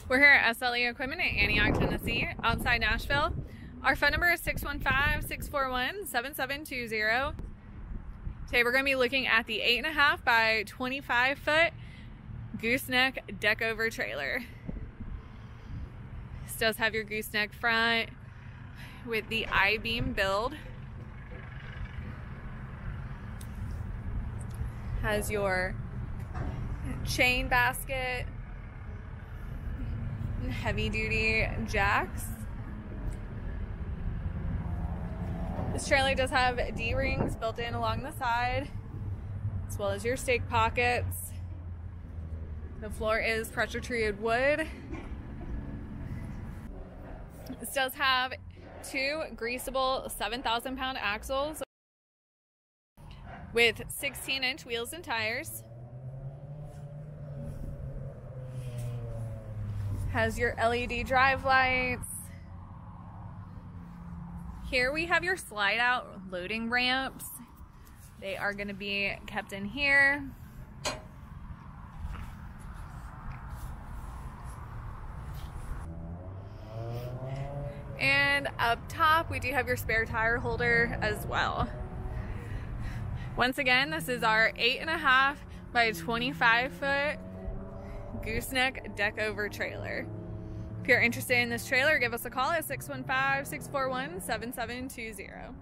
We're here at SLE Equipment in Antioch, Tennessee, outside Nashville. Our phone number is 615-641-7720. Today we're going to be looking at the 8.5 by 25 foot gooseneck deckover trailer. This does have your gooseneck front with the IBeam build. Has your chain basket, heavy duty jacks. This trailer does have D-rings built in along the side, as well as your stake pockets. The floor is pressure treated wood. This does have two Greaseable 7,000 pound axles with 16-inch wheels and tires. Has your LED drive lights. Here we have your slide out loading ramps. They are going to be kept in here. And up top we do have your spare tire holder as well. Once again, this is our 8.5 by 25 foot gooseneck deckover trailer. If you're interested in this trailer, give us a call at 615-641-7720.